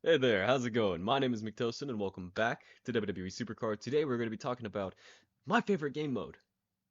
Hey there, how's it going? My name is McTosin and welcome back to WWE Supercard. Today we're going to be talking about my favorite game mode,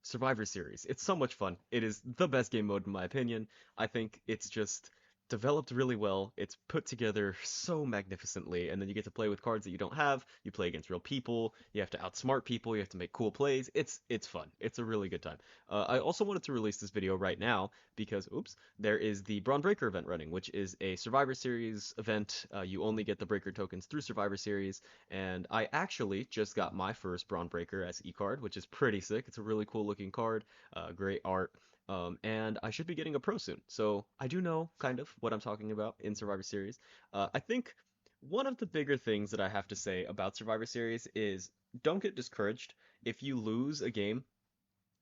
Survivor Series. It's so much fun. It is the best game mode in my opinion. I think it's just developed really well. It's put together so magnificently, and then you get to play with cards that you don't have. You play against real people. You have to outsmart people. You have to make cool plays. It's fun. It's a really good time. I also wanted to release this video right now because, oops, there is the Braun Breaker event running, which is a Survivor Series event. You only get the Breaker tokens through Survivor Series, and I actually just got my first Braun Breaker as e-card, which is pretty sick. It's a really cool looking card, great art, and I should be getting a pro soon. So I do know kind of what I'm talking about in Survivor Series. I think one of the bigger things that I have to say about Survivor Series is don't get discouraged. If you lose a game,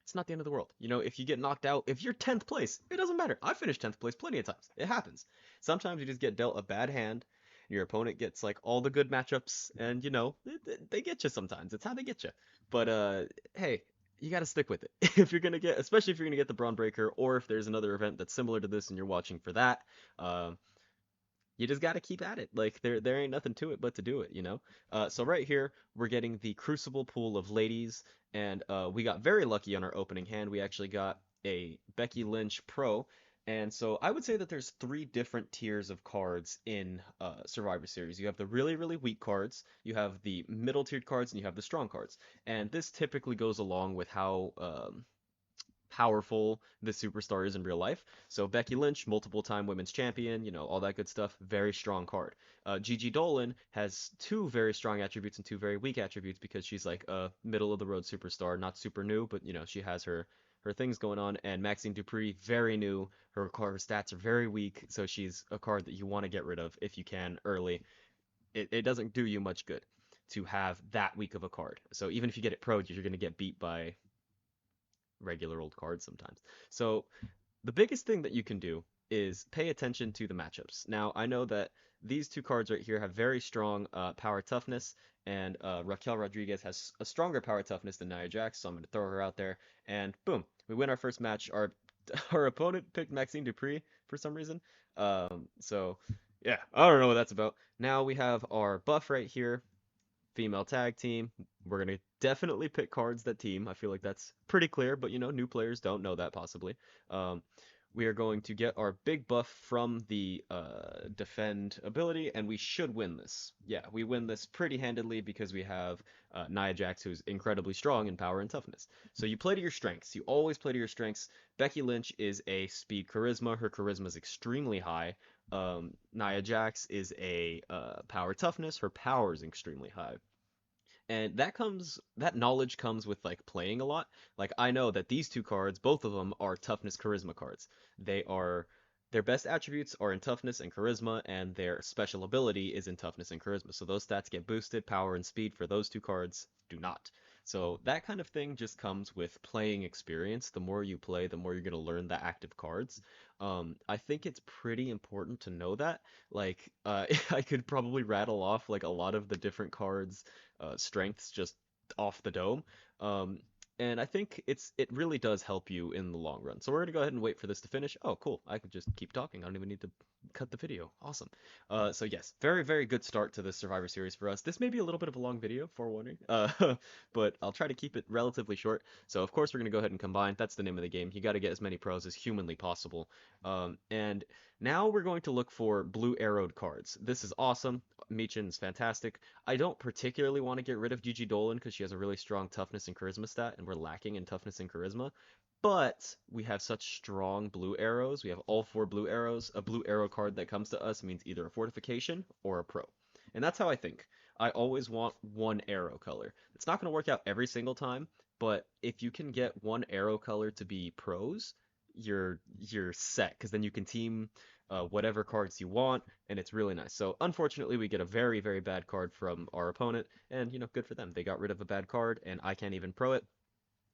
it's not the end of the world. You know, if you get knocked out, if you're 10th place, it doesn't matter. I finished 10th place plenty of times. It happens. Sometimes you just get dealt a bad hand. Your opponent gets like all the good matchups, and you know, they get you sometimes. It's how they get you. But hey, you got to stick with it. If you're gonna get, especially if you're gonna get the Braun Breaker, or if there's another event that's similar to this and you're watching for that, uh, you just got to keep at it. Like there ain't nothing to it but to do it, you know. So right here we're getting the Crucible pool of ladies, and we got very lucky on our opening hand. We actually got a Becky Lynch Pro, and so I would say that there's three different tiers of cards in Survivor Series. You have the really really weak cards, you have the middle tiered cards, and you have the strong cards. And this typically goes along with how powerful the superstar is in real life. So Becky Lynch, multiple time women's champion, you know, all that good stuff, very strong card. Gigi Dolan has two very strong attributes and two very weak attributes because she's like a middle of the road superstar, not super new, but you know, she has her things going on. And Maxine Dupree, very new. Her stats are very weak, so she's a card that you want to get rid of if you can early. It doesn't do you much good to have that weak of a card. So even if you get it pro'd, you're going to get beat by regular old cards sometimes. So the biggest thing that you can do is pay attention to the matchups. Now, I know that these two cards right here have very strong power toughness, and Raquel Rodriguez has a stronger power toughness than Nia Jax, so I'm going to throw her out there. And boom, we win our first match. Our our opponent picked Maxine Dupree for some reason. So yeah, I don't know what that's about. Now we have our buff right here, female tag team. We're gonna definitely pick cards that team. I feel like that's pretty clear, but you know, new players don't know that possibly. Um, we are going to get our big buff from the defend ability, and we should win this. Yeah, we win this pretty handedly because we have Nia Jax, who's incredibly strong in power and toughness. So you play to your strengths. You always play to your strengths. Becky Lynch is a speed charisma. Her charisma is extremely high. Nia Jax is a power toughness. Her power is extremely high. And that knowledge comes with like playing a lot. Like I know that these two cards, both of them are toughness charisma cards. They are their best attributes are in toughness and charisma, and their special ability is in toughness and charisma. So those stats get boosted, power and speed for those two cards do not. So that kind of thing just comes with playing experience. The more you play, the more you're going to learn the active cards. I think it's pretty important to know that. Like, I could probably rattle off like a lot of the different cards strengths just off the dome. Um, and I think it really does help you in the long run. So we're gonna go ahead and wait for this to finish. Oh, cool. I can just keep talking. I don't even need to cut the video. Awesome. So yes, very, very good start to this Survivor Series for us. This may be a little bit of a long video, forewarning. But I'll try to keep it relatively short. So of course we're gonna go ahead and combine. That's the name of the game. You got to get as many pros as humanly possible. And now we're going to look for blue arrowed cards. This is awesome. Michin's fantastic. I don't particularly want to get rid of Gigi Dolan because she has a really strong toughness and charisma stat, and we're lacking in toughness and charisma. But we have such strong blue arrows. We have all four blue arrows. A blue arrow card that comes to us means either a fortification or a pro. And that's how I think. I always want one arrow color. It's not going to work out every single time, but if you can get one arrow color to be pros, you're set because then you can team whatever cards you want, and it's really nice. So unfortunately, we get a very, very bad card from our opponent, and you know, good for them. They got rid of a bad card, and I can't even pro it.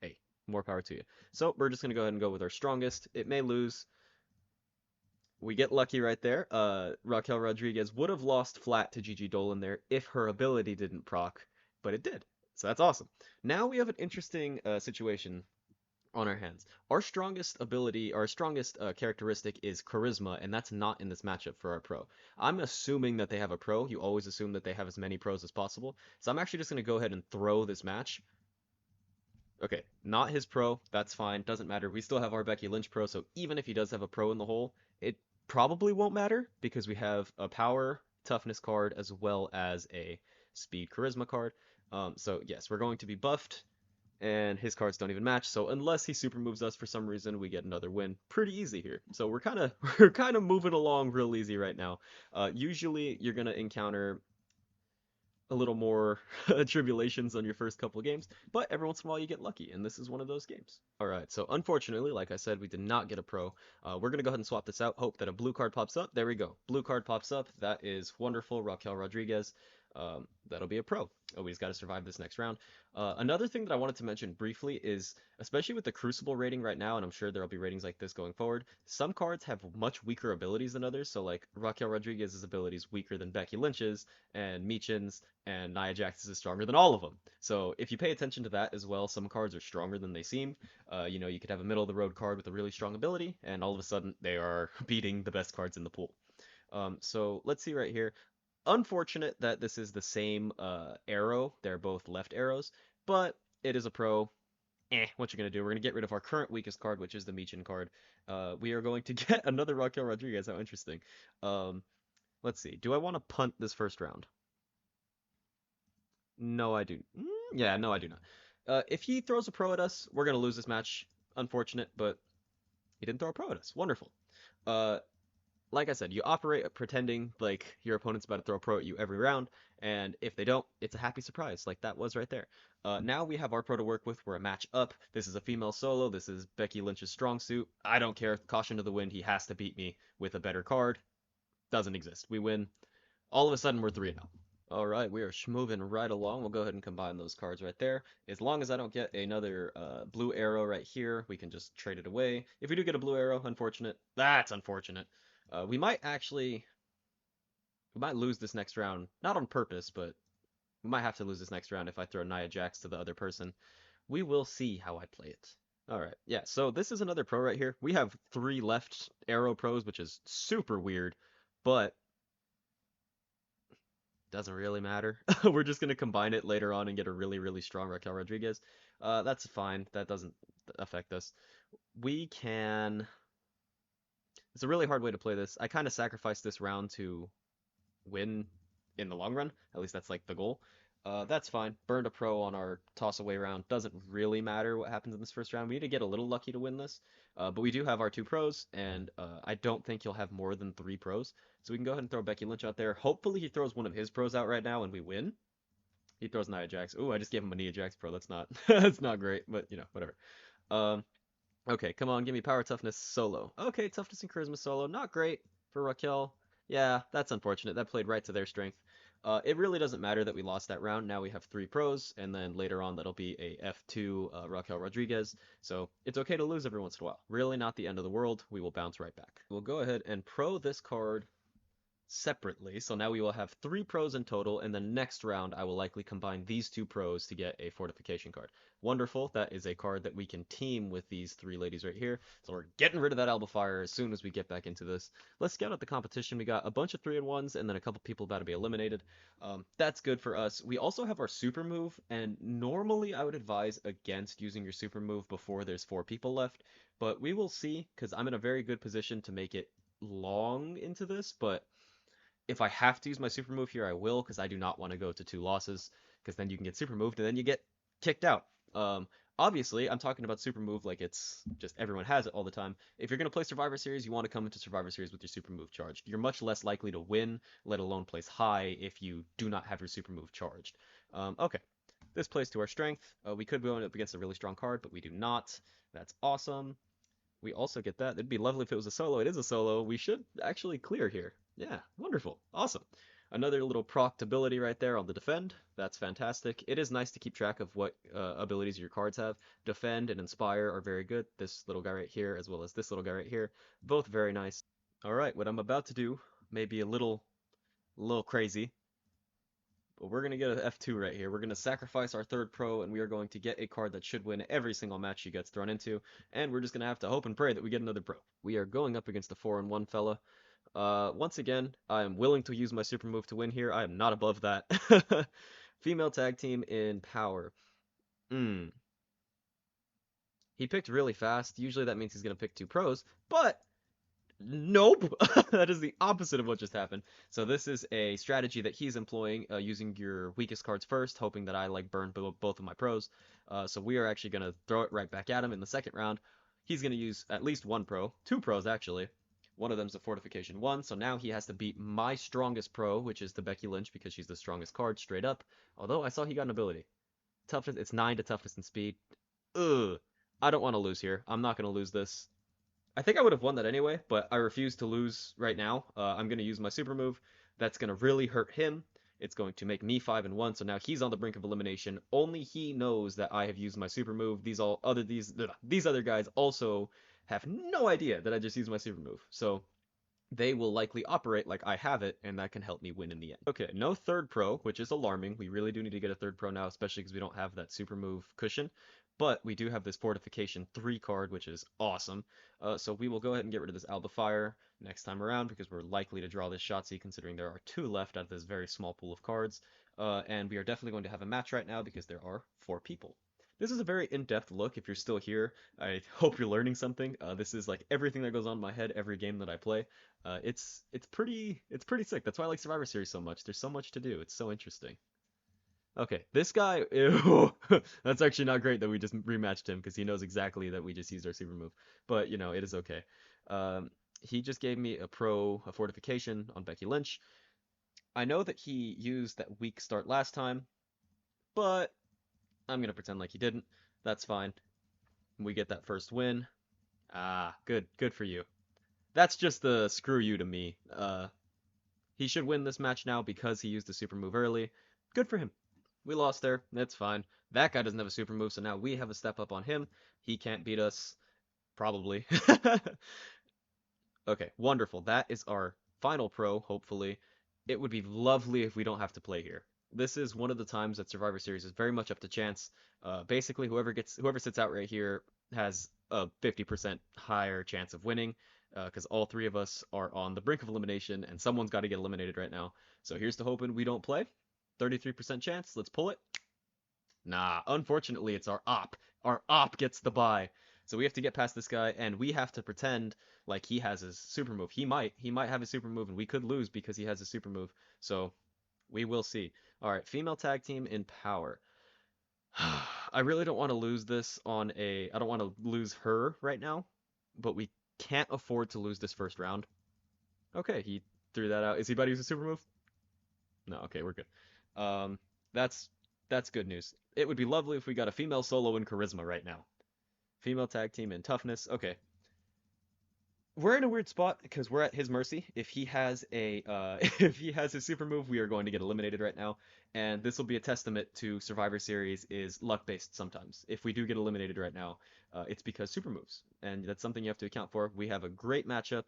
Hey, more power to you. So we're just gonna go ahead and go with our strongest. It may lose. We get lucky right there. Raquel Rodriguez would have lost flat to Gigi Dolan there if her ability didn't proc, but it did. So that's awesome. Now we have an interesting situation on our hands. Our strongest ability, our strongest characteristic is charisma, and that's not in this matchup for our pro. I'm assuming that they have a pro. You always assume that they have as many pros as possible. So I'm actually just going to go ahead and throw this match. Okay, not his pro. That's fine. Doesn't matter. We still have our Becky Lynch pro, so even if he does have a pro in the hole, it probably won't matter because we have a power toughness card as well as a speed charisma card. So yes, we're going to be buffed and his cards don't even match. So unless he super moves us for some reason, we get another win. Pretty easy here. So we're kind of we're kind of moving along real easy right now. Usually you're gonna encounter a little more tribulations on your first couple of games, but every once in a while you get lucky, and this is one of those games. All right, so unfortunately, like I said, we did not get a pro. We're gonna go ahead and swap this out. Hope that a blue card pops up. There we go. Blue card pops up. That is wonderful. Raquel Rodriguez. That'll be a pro. Oh, we just got to survive this next round. Another thing that I wanted to mention briefly is, especially with the Crucible rating right now, and I'm sure there'll be ratings like this going forward, some cards have much weaker abilities than others. So like Raquel Rodriguez's ability is weaker than Becky Lynch's, and Meechin's, and Nia Jax's is stronger than all of them. So if you pay attention to that as well, some cards are stronger than they seem. You could have a middle of the road card with a really strong ability, and all of a sudden they are beating the best cards in the pool. So let's see right here. Unfortunate that this is the same arrow. They're both left arrows, but it is a pro. What you gonna do? We're gonna get rid of our current weakest card, which is the Meechin card. We are going to get another Raquel Rodriguez. How interesting. Um, let's see. Do I want to punt this first round? No, I do. Yeah, no, I do not. If he throws a pro at us, we're gonna lose this match. Unfortunate, but he didn't throw a pro at us. Wonderful. Uh, like I said, you operate pretending like your opponent's about to throw a pro at you every round, and if they don't, it's a happy surprise, like that was right there. Now we have our pro to work with. We're a match up. This is a female solo. This is Becky Lynch's strong suit. I don't care. Caution to the wind. He has to beat me with a better card. Doesn't exist. We win. All of a sudden, we're 3-0. All right, we are moving right along. We'll go ahead and combine those cards right there. As long as I don't get another blue arrow right here, we can just trade it away. If we do get a blue arrow, unfortunate. That's unfortunate. We might actually, we might lose this next round. Not on purpose, but we might have to lose this next round if I throw Nia Jax to the other person. We will see how I play it. All right, yeah, so this is another pro right here. We have 3 left arrow pros, which is super weird, but doesn't really matter. We're just going to combine it later on and get a really, really strong Raquel Rodriguez. That's fine. That doesn't affect us. We can... It's a really hard way to play this. I kind of sacrificed this round to win in the long run. At least that's like the goal. That's fine. Burned a pro on our toss away round. Doesn't really matter what happens in this first round. We need to get a little lucky to win this. But we do have our 2 pros, and I don't think he'll have more than 3 pros. So we can go ahead and throw Becky Lynch out there. Hopefully he throws one of his pros out right now and we win. He throws Nia Jax. Ooh, I just gave him a Nia Jax pro. That's not that's not great, but whatever. Um, Okay, come on, give me power toughness solo. Okay, toughness and charisma solo. Not great for Raquel. Yeah, that's unfortunate. That played right to their strength. It really doesn't matter that we lost that round. Now we have 3 pros, and then later on that'll be a F2 Raquel Rodriguez. So it's okay to lose every once in a while. Really not the end of the world. We will bounce right back. We'll go ahead and pro this card separately. So now we will have 3 pros in total, and the next round I will likely combine these 2 pros to get a fortification card. Wonderful. That is a card that we can team with these 3 ladies right here. So we're getting rid of that Alba Fire as soon as we get back into this. Let's scout out the competition. We got a bunch of 3-1s and then a couple people about to be eliminated. That's good for us. We also have our super move, and normally I would advise against using your super move before there's 4 people left, but we will see because I'm in a very good position to make it long into this, but if I have to use my super move here, I will, because I do not want to go to 2 losses, because then you can get super moved and then you get kicked out. Obviously, I'm talking about super move like it's just everyone has it all the time. If you're going to play Survivor Series, you want to come into Survivor Series with your super move charged. You're much less likely to win, let alone place high, if you do not have your super move charged. Okay, this plays to our strength. We could go up against a really strong card, but we do not. That's awesome. We also get that. It'd be lovely if it was a solo. It is a solo. We should actually clear here. Yeah, wonderful. Awesome. Another little proc ability right there on the defend. That's fantastic. It is nice to keep track of what abilities your cards have. Defend and inspire are very good. This little guy right here, as well as this little guy right here, both very nice. All right, what I'm about to do may be a little crazy, But we're going to get an F2 right here. We're going to sacrifice our third pro, and we are going to get a card that should win every single match he gets thrown into. And we're just going to have to hope and pray that we get another pro. We are going up against a 4-1 fella. Once again, I am willing to use my super move to win here. I am not above that. Female tag team in power. Hmm. He picked really fast. Usually that means he's going to pick two pros, but nope. That is the opposite of what just happened. So this is a strategy that he's employing, using your weakest cards first, hoping that I like burn both of my pros. So we are actually going to throw it right back at him in the second round. He's going to use at least one pro, two pros actually. One of them's a fortification 1, so now he has to beat my strongest pro, which is the Becky Lynch, because she's the strongest card straight up. Although I saw he got an ability. Toughness, it's 9 to toughness and speed. Ugh. I don't want to lose here. I'm not going to lose this. I think I would have won that anyway, but I refuse to lose right now. I'm going to use my super move. That's going to really hurt him. It's going to make me 5-1, so now he's on the brink of elimination. Only he knows that I have used my super move. These other guys also have no idea that I just used my super move. So they will likely operate like I have it, and that can help me win in the end. Okay, no third pro, which is alarming. We really do need to get a third pro now, especially because we don't have that super move cushion. But we do have this Fortification 3 card, which is awesome. So we will go ahead and get rid of this Alba Fire next time around, because we're likely to draw this Shotzi, considering there are 2 left out of this very small pool of cards. And we are definitely going to have a match right now, because there are 4 people. This is a very in-depth look. If you're still here, I hope you're learning something. This is like everything that goes on in my head every game that I play. It's pretty sick. That's why I like Survivor Series so much. There's so much to do. It's so interesting. Okay, this guy, ew, that's actually not great that we just rematched him because he knows exactly that we just used our super move. But you know, it is okay. Um, he just gave me a fortification on Becky Lynch. I know that he used that weak start last time, but I'm gonna pretend like he didn't. That's fine. We get that first win. Ah, good for you. That's just the screw you to me. He should win this match now because he used the super move early. Good for him. We lost there. That's fine. That guy doesn't have a super move, so now we have a step up on him. He can't beat us. Probably. Okay, wonderful. That is our final pro, hopefully. It would be lovely if we don't have to play here. This is one of the times that Survivor Series is very much up to chance. Basically, whoever sits out right here has a 50% higher chance of winning, because all 3 of us are on the brink of elimination, and someone's got to get eliminated right now. So here's to hoping we don't play. 33% chance. Let's pull it. Nah, unfortunately, it's our op. Our op gets the bye. So we have to get past this guy, and we have to pretend like he has his super move. He might have a super move, and we could lose because he has a super move. So we will see. All right, female tag team in power. I really don't want to lose this on a. I don't want to lose her right now, but we can't afford to lose this first round. Okay, he threw that out. Is he about to use a super move? No, okay, we're good. Um, that's that's good news. It would be lovely if we got a female solo in charisma right now. Female tag team in toughness. Okay. We're in a weird spot because we're at his mercy. If he has a if he has his super move, we are going to get eliminated right now. And this will be a testament to Survivor Series is luck based sometimes. If we do get eliminated right now, it's because super moves, and that's something you have to account for. We have a great matchup.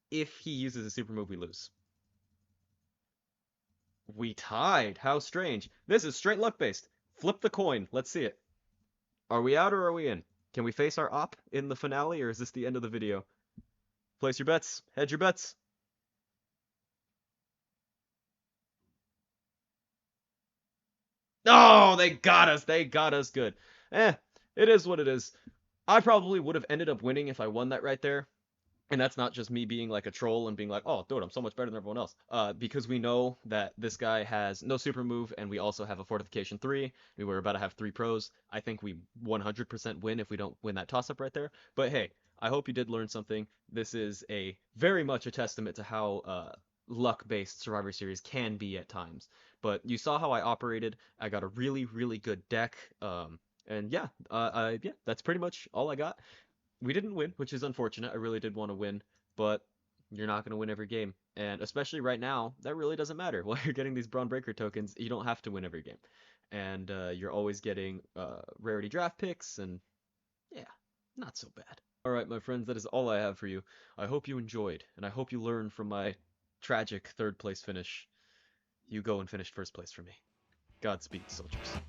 If he uses a super move, we lose. We tied. How strange. This is straight luck based. Flip the coin. Let's see it. Are we out or are we in? Can we face our op in the finale, or is this the end of the video? Place your bets. Hedge your bets. Oh, they got us. They got us good. Eh, it is what it is. I probably would have ended up winning if I won that right there. And that's not just me being like a troll and being like, oh, dude, I'm so much better than everyone else. Because we know that this guy has no super move, and we also have a fortification 3. We were about to have 3 pros. I think we 100% win if we don't win that toss up right there. But hey, I hope you did learn something. This is a very much a testament to how luck-based Survivor Series can be at times. But you saw how I operated. I got a really, really good deck. And yeah, yeah, that's pretty much all I got. We didn't win, which is unfortunate. I really did want to win, but you're not going to win every game. And especially right now, that really doesn't matter. While you're getting these Braun Breaker tokens, you don't have to win every game. And you're always getting rarity draft picks, and yeah, not so bad. All right, my friends, that is all I have for you. I hope you enjoyed, and I hope you learned from my tragic third place finish. You go and finish first place for me. Godspeed, soldiers.